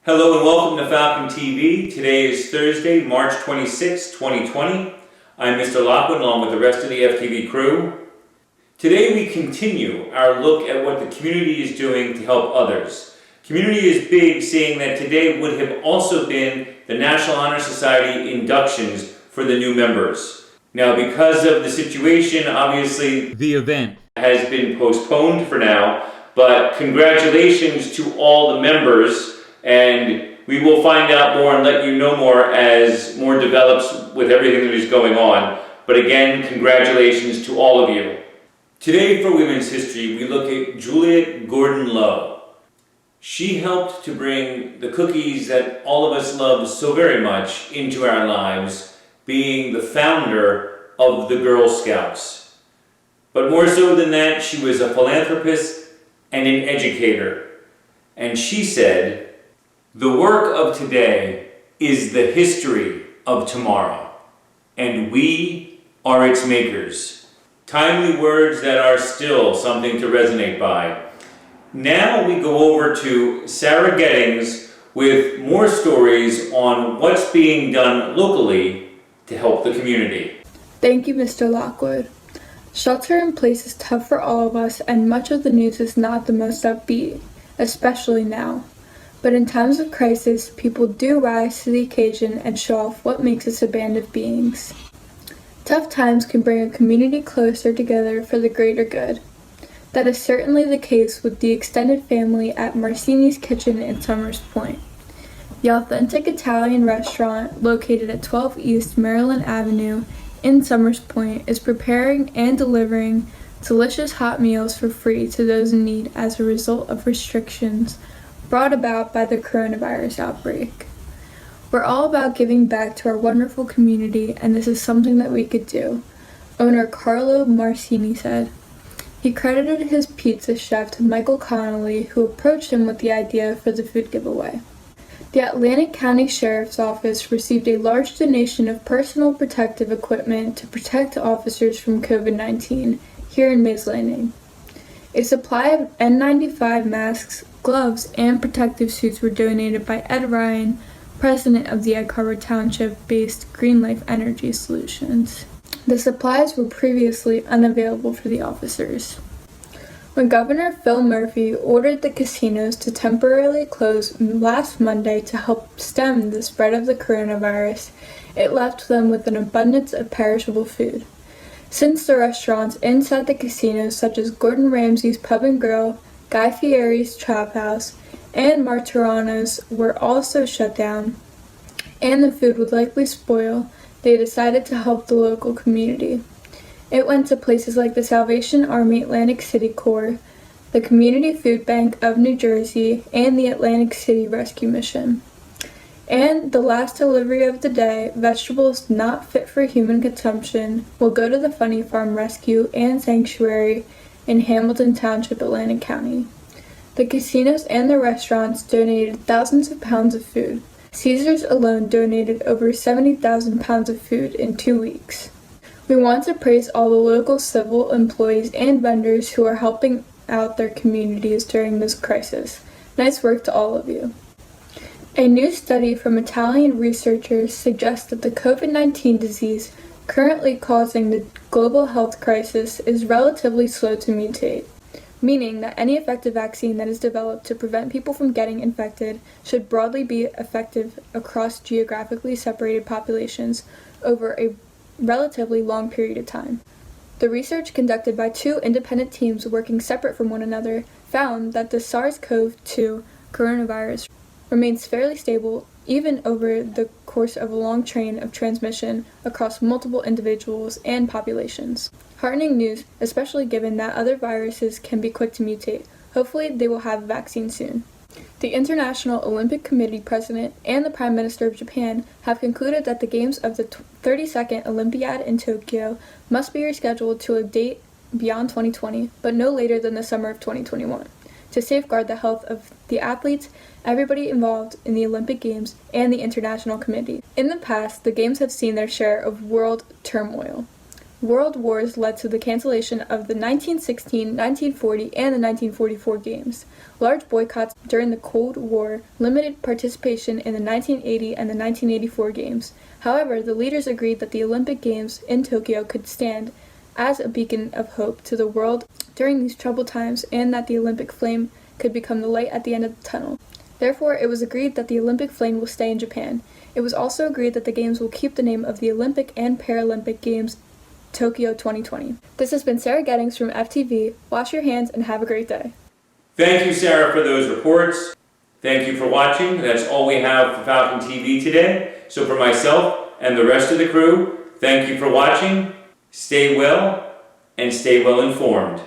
Hello and welcome to Falcon TV. Today is Thursday, March 26, 2020. I'm Mr. Lockwood along with the rest of the FTV crew. Today we continue our look at what the community is doing to help others. Community is big, seeing that today would have also been the National Honor Society inductions for the new members. Now, because of the situation, obviously the event has been postponed for now, but congratulations to all the members. And we will find out more and let you know more as more develops with everything that is going on. But again, congratulations to all of you. Today for Women's History, we look at Juliet Gordon-Low. She helped to bring the cookies that all of us love so very much into our lives, being the founder of the Girl Scouts. But more so than that, she was a philanthropist and an educator. And she said, "The work of today is the history of tomorrow, and we are its makers." Timely words that are still something to resonate by. Now we go over to Sarah Gettings with more stories on what's being done locally to help the community. Thank you, Mr. Lockwood. Shelter in place is tough for all of us, and much of the news is not the most upbeat, especially now. But in times of crisis, people do rise to the occasion and show off what makes us a band of beings. Tough times can bring a community closer together for the greater good. That is certainly the case with the extended family at Marcini's Kitchen in Summers Point. The authentic Italian restaurant located at 12 East Maryland Avenue in Summers Point is preparing and delivering delicious hot meals for free to those in need as a result of restrictions brought about by the coronavirus outbreak. We're all about giving back to our wonderful community, and this is something that we could do, owner Carlo Marcini said. He credited his pizza chef to Michael Connolly, who approached him with the idea for the food giveaway. The Atlantic County Sheriff's Office received a large donation of personal protective equipment to protect officers from COVID-19 here in Mays Landing. A supply of N95 masks, gloves, and protective suits were donated by Ed Ryan, president of the Egg Harbor Township-based Green Life Energy Solutions. The supplies were previously unavailable for the officers. When Governor Phil Murphy ordered the casinos to temporarily close last Monday to help stem the spread of the coronavirus, it left them with an abundance of perishable food. Since the restaurants inside the casinos, such as Gordon Ramsay's Pub and Grill, Guy Fieri's Chop House, and Martirano's were also shut down, and the food would likely spoil, they decided to help the local community. It went to places like the Salvation Army Atlantic City Corps, the Community Food Bank of New Jersey, and the Atlantic City Rescue Mission. And the last delivery of the day, vegetables not fit for human consumption, will go to the Funny Farm Rescue and Sanctuary in Hamilton Township, Atlantic County. The casinos and the restaurants donated thousands of pounds of food. Caesars alone donated over 70,000 pounds of food in 2 weeks. We want to praise all the local civil employees and vendors who are helping out their communities during this crisis. Nice work to all of you. A new study from Italian researchers suggests that the COVID-19 disease currently causing the global health crisis is relatively slow to mutate, meaning that any effective vaccine that is developed to prevent people from getting infected should broadly be effective across geographically separated populations over a relatively long period of time. The research conducted by 2 independent teams working separate from one another found that the SARS-CoV-2 coronavirus remains fairly stable even over the course of a long chain of transmission across multiple individuals and populations. Heartening news, especially given that other viruses can be quick to mutate. Hopefully they will have a vaccine soon. The International Olympic Committee president and the Prime Minister of Japan have concluded that the games of the 32nd Olympiad in Tokyo must be rescheduled to a date beyond 2020, but no later than the summer of 2021, to safeguard the health of the athletes, everybody involved in the Olympic Games, and the International Committee. In the past, the Games have seen their share of world turmoil. World wars led to the cancellation of the 1916, 1940, and the 1944 games. Large boycotts during the Cold War limited participation in the 1980 and the 1984 games. However, the leaders agreed that the Olympic Games in Tokyo could stand as a beacon of hope to the world during these troubled times, and that the Olympic flame could become the light at the end of the tunnel. Therefore, it was agreed that the Olympic flame will stay in Japan. It was also agreed that the Games will keep the name of the Olympic and Paralympic Games Tokyo 2020. This has been Sarah Gettings from FTV. Wash your hands and have a great day. Thank you, Sarah, for those reports. Thank you for watching. That's all we have for Falcon TV today. So for myself and the rest of the crew, thank you for watching. Stay well and stay well informed.